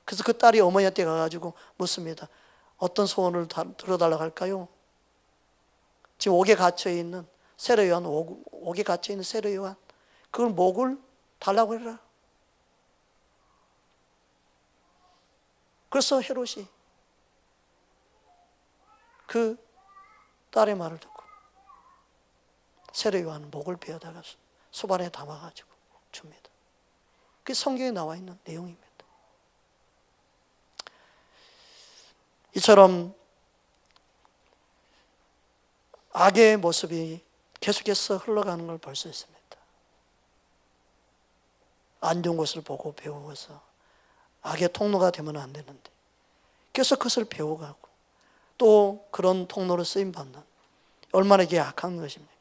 그래서 그 딸이 어머니한테 가가지고 묻습니다. 어떤 소원을 들어달라고 할까요? 지금 옥에 갇혀 있는 세례 요한, 옥에 갇혀 있는 세례 요한, 그걸 목을 달라고 해라. 그래서 헤롯이 그 딸의 말을 듣고 세례 요한 목을 베어다가 소반에 담아가지고 줍니다. 그게 성경에 나와 있는 내용입니다. 이처럼 악의 모습이 계속해서 흘러가는 걸 볼 수 있습니다. 안 좋은 것을 보고 배우고서 악의 통로가 되면 안 되는데 계속 그것을 배워가고 또 그런 통로로 쓰임받는, 얼마나 이게 악한 것입니까?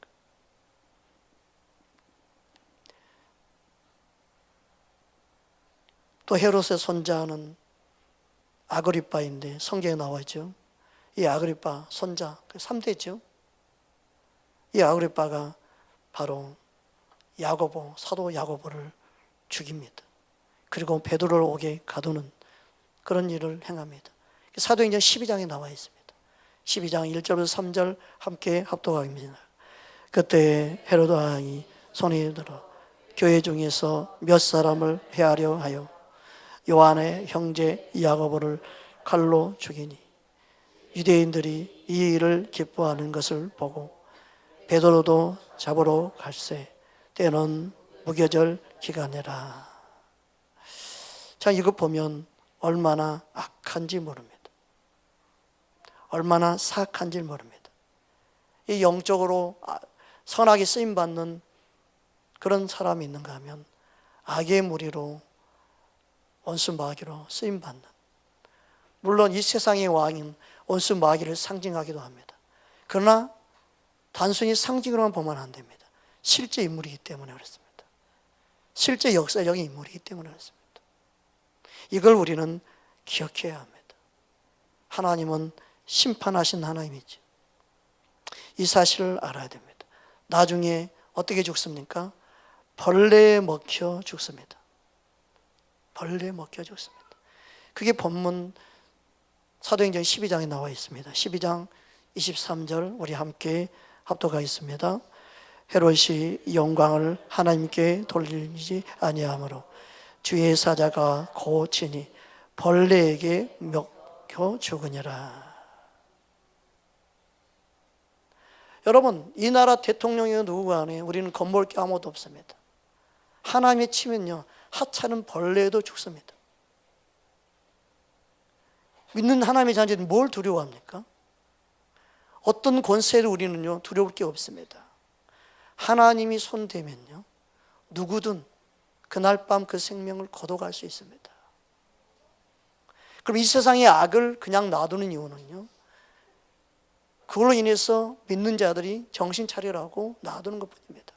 또 헤롯의 손자는 아그리빠인데 성경에 나와 있죠. 이 아그리빠 손자, 3대죠. 이 아그리빠가 바로 야고보, 사도 야고보를 죽입니다. 그리고 베드로를 옥에 가두는 그런 일을 행합니다. 사도행전 12장에 나와 있습니다. 12장 1절부터 3절 함께 합독하겠습니다. 그때 헤로드 왕이 손에 들어 교회 중에서 몇 사람을 해하려 하여 요한의 형제 야고보를 칼로 죽이니 유대인들이 이 일을 기뻐하는 것을 보고 베드로도 잡으러 갈새 때는 무교절 기간이라. 자, 이거 보면 얼마나 악한지 모릅니다. 얼마나 사악한지 모릅니다. 이 영적으로 선하게 쓰임받는 그런 사람이 있는가 하면 악의 무리로 원수 마귀로 쓰임받는, 물론 이 세상의 왕인 원수 마귀를 상징하기도 합니다. 그러나 단순히 상징으로만 보면 안 됩니다. 실제 인물이기 때문에 그렇습니다. 실제 역사적인 인물이기 때문에 그렇습니다. 이걸 우리는 기억해야 합니다. 하나님은 심판하신 하나님이죠. 이 사실을 알아야 됩니다. 나중에 어떻게 죽습니까? 벌레에 먹혀 죽습니다. 벌레에 먹혀 죽습니다. 그게 본문 사도행전 12장에 나와 있습니다. 12장 23절 우리 함께 합독하겠습니다. 헤롯이 영광을 하나님께 돌리지 아니하므로 주의 사자가 고치니 벌레에게 먹혀 죽으니라. 여러분, 이 나라 대통령이 누구 간에 우리는 겁먹을 게 아무것도 없습니다. 하나님이 치면요, 하찮은 벌레에도 죽습니다. 믿는 하나님의 자녀들은 뭘 두려워합니까? 어떤 권세를 우리는요 두려울 게 없습니다. 하나님이 손대면요 누구든 그날 밤 그 생명을 거둬갈 수 있습니다. 그럼 이 세상의 악을 그냥 놔두는 이유는요, 그걸로 인해서 믿는 자들이 정신 차리라고 놔두는 것뿐입니다.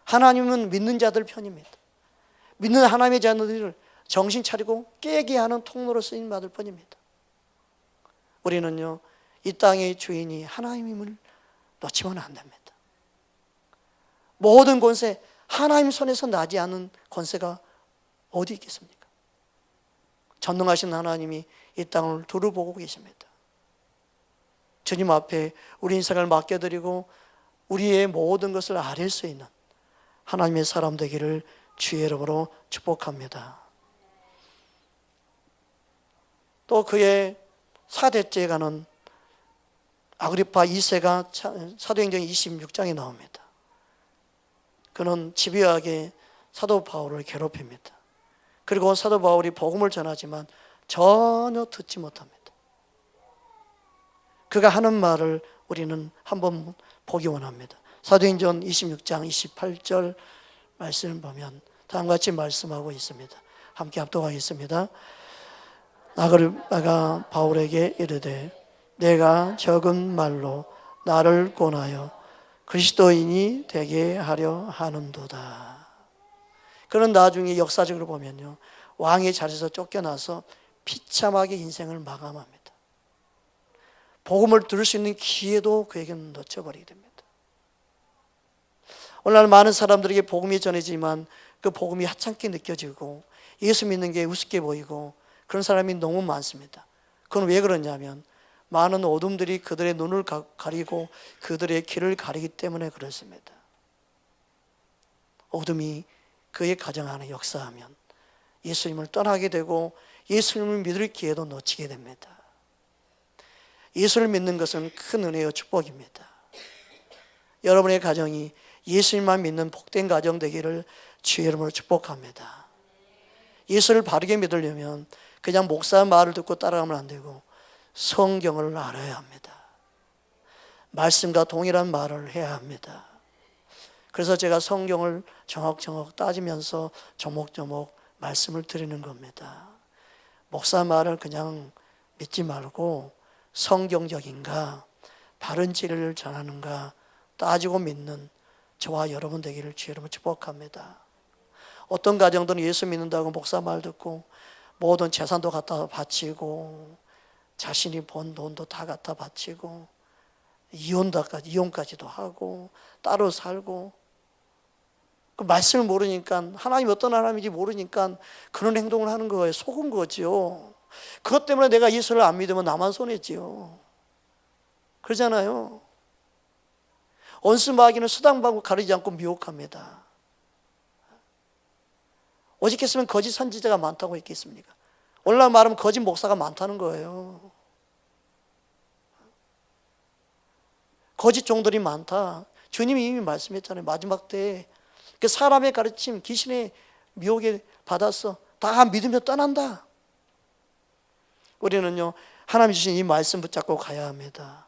하나님은 믿는 자들 편입니다. 믿는 하나님의 자녀들을 정신 차리고 깨게 하는 통로로 쓰임 받을 뿐입니다. 우리는요 이 땅의 주인이 하나님임을 놓치면 안 됩니다. 모든 권세, 하나님 손에서 나지 않은 권세가 어디 있겠습니까? 전능하신 하나님이 이 땅을 두루 보고 계십니다. 주님 앞에 우리 인생을 맡겨드리고 우리의 모든 것을 아릴 수 있는 하나님의 사람 되기를 주의 이름으로 축복합니다. 또 그의 4대째 가는 아그리파 2세가 사도행전 26장에 나옵니다. 그는 집요하게 사도 바울을 괴롭힙니다. 그리고 사도 바울이 복음을 전하지만 전혀 듣지 못합니다. 그가 하는 말을 우리는 한번 보기 원합니다. 사도행전 26장 28절 말씀을 보면 다음과 같이 말씀하고 있습니다. 함께 합독하겠습니다. 아그리파가 바울에게 이르되 내가 적은 말로 나를 권하여 그리스도인이 되게 하려 하는도다. 그는 나중에 역사적으로 보면요 왕의 자리에서 쫓겨나서 비참하게 인생을 마감합니다. 복음을 들을 수 있는 기회도 그에게는 놓쳐버리게 됩니다. 오늘날 많은 사람들에게 복음이 전해지만 그 복음이 하찮게 느껴지고 예수 믿는 게 우습게 보이고 그런 사람이 너무 많습니다. 그건 왜 그러냐면 많은 어둠들이 그들의 눈을 가리고 그들의 길을 가리기 때문에 그렇습니다. 어둠이 그의 가정 안에 역사하면 예수님을 떠나게 되고 예수님을 믿을 기회도 놓치게 됩니다. 예수를 믿는 것은 큰 은혜요 축복입니다. 여러분의 가정이 예수님만 믿는 복된 가정 되기를 주의 이름으로 축복합니다. 예수를 바르게 믿으려면 그냥 목사 말을 듣고 따라가면 안 되고 성경을 알아야 합니다. 말씀과 동일한 말을 해야 합니다. 그래서 제가 성경을 정확정확 따지면서 조목조목 말씀을 드리는 겁니다. 목사 말을 그냥 믿지 말고 성경적인가 바른 진리를 전하는가 따지고 믿는 저와 여러분 되기를 주의 이름으로 축복합니다. 어떤 가정들은 예수 믿는다고 목사 말 듣고 모든 재산도 갖다 바치고 자신이 번 돈도 다 갖다 바치고 이혼까지도 하고 따로 살고 그 말씀을 모르니까 하나님이 어떤 하나님인지 모르니까 그런 행동을 하는 거예요. 속은 거죠. 그것 때문에 내가 예수를 안 믿으면 나만 손해지요. 그러잖아요. 원수마귀는 수당방법 가리지 않고 미혹합니다. 오직했으면 거짓 선지자가 많다고 했겠습니까? 오늘날 말하면 거짓 목사가 많다는 거예요. 거짓 종들이 많다. 주님이 이미 말씀했잖아요. 마지막 때에 그 사람의 가르침, 귀신의 미혹에 받아서 다 믿으며 떠난다. 우리는요 하나님 주신 이 말씀 붙잡고 가야 합니다.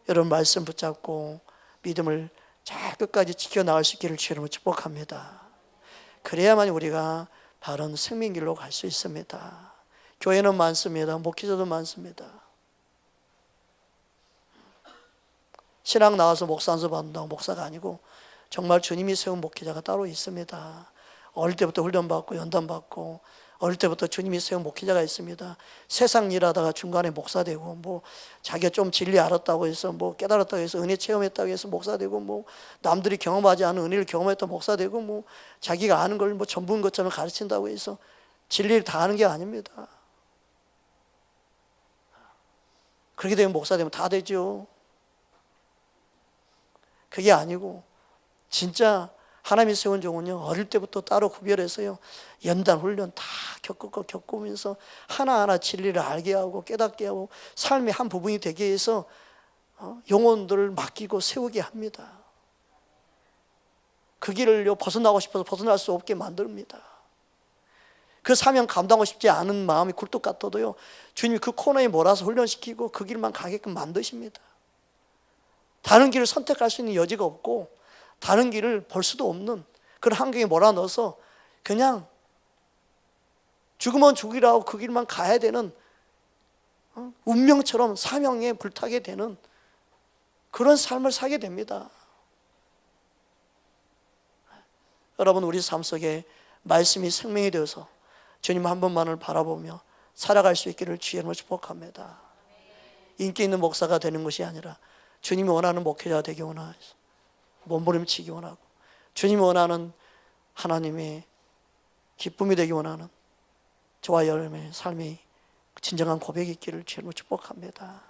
여러분 말씀 붙잡고 믿음을 잘 끝까지 지켜나갈 수 있기를 주님으로 축복합니다. 그래야만 우리가 바른 생명길로 갈 수 있습니다. 교회는 많습니다. 목회자도 많습니다. 신학 나와서 목사 안수 받는다고 목사가 아니고 정말 주님이 세운 목회자가 따로 있습니다. 어릴 때부터 훈련받고 연단받고 어릴 때부터 주님이 세운 목회자가 있습니다. 세상 일하다가 중간에 목사 되고 뭐 자기가 좀 진리 알았다고 해서 뭐 깨달았다고 해서 은혜 체험했다고 해서 목사 되고 뭐 남들이 경험하지 않은 은혜를 경험했다 목사 되고 뭐 자기가 아는 걸 뭐 전부인 것처럼 가르친다고 해서 진리를 다 아는 게 아닙니다. 그렇게 되면 목사 되면 다 되죠. 그게 아니고 진짜 하나님이 세운 종은요 어릴 때부터 따로 구별해서요 연단 훈련 다 겪으면서 하나하나 진리를 알게 하고 깨닫게 하고 삶의 한 부분이 되게 해서 영혼들을 맡기고 세우게 합니다. 그 길을요 벗어나고 싶어서 벗어날 수 없게 만듭니다. 그 사명 감당하고 싶지 않은 마음이 굴뚝 같아도요 주님이 그 코너에 몰아서 훈련시키고 그 길만 가게끔 만드십니다. 다른 길을 선택할 수 있는 여지가 없고 다른 길을 볼 수도 없는 그런 환경에 몰아넣어서 그냥 죽으면 죽이라고 그 길만 가야 되는 운명처럼 사명에 불타게 되는 그런 삶을 살게 됩니다. 여러분 우리 삶 속에 말씀이 생명이 되어서 주님 한 분만을 바라보며 살아갈 수 있기를 주의 이름으로 축복합니다. 인기 있는 목사가 되는 것이 아니라 주님이 원하는 목회자가 되기 원하서 몸부림치기 원하고 주님이 원하는 하나님의 기쁨이 되기 원하는 저와 여러분의 삶이 진정한 고백이 있기를 주님으로 축복합니다.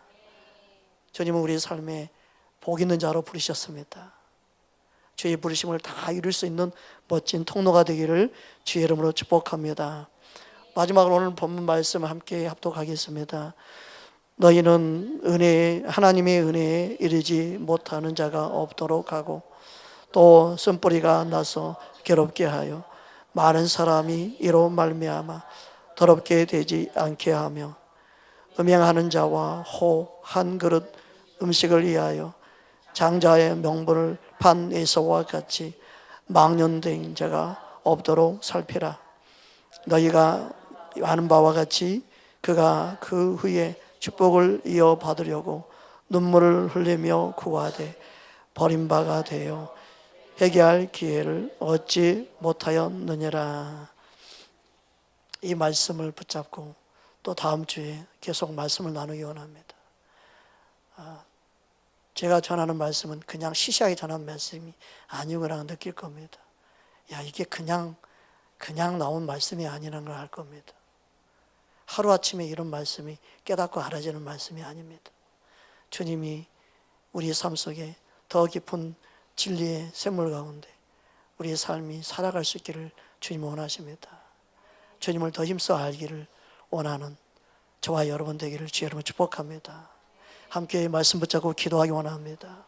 주님은 우리 삶에 복 있는 자로 부르셨습니다. 주의 부르심을 다 이룰 수 있는 멋진 통로가 되기를 주의 이름으로 축복합니다. 마지막으로 오늘 본문 말씀을 함께 합독하겠습니다. 너희는 하나님의 은혜에 이르지 못하는 자가 없도록 하고 또 쓴뿌리가 나서 괴롭게 하여 많은 사람이 이로 말미암아 더럽게 되지 않게 하며 음행하는 자와 호 한 그릇 음식을 위하여 장자의 명분을 판 에서와 같이 망령된 자가 없도록 살피라. 너희가 아는 바와 같이 그가 그 후에 축복을 이어받으려고 눈물을 흘리며 구하되 버림바가 되어 회개할 기회를 얻지 못하였느니라. 이 말씀을 붙잡고 또 다음 주에 계속 말씀을 나누기 원합니다. 제가 전하는 말씀은 그냥 시시하게 전하는 말씀이 아니구나 느낄 겁니다. 야, 이게 그냥 나온 말씀이 아니라는 걸 알 겁니다. 하루아침에 이런 말씀이 깨닫고 알아지는 말씀이 아닙니다. 주님이 우리 삶 속에 더 깊은 진리의 샘물 가운데 우리의 삶이 살아갈 수 있기를 주님 원하십니다. 주님을 더 힘써 알기를 원하는 저와 여러분 되기를 주의 이름으로 축복합니다. 함께 말씀 붙잡고 기도하기 원합니다.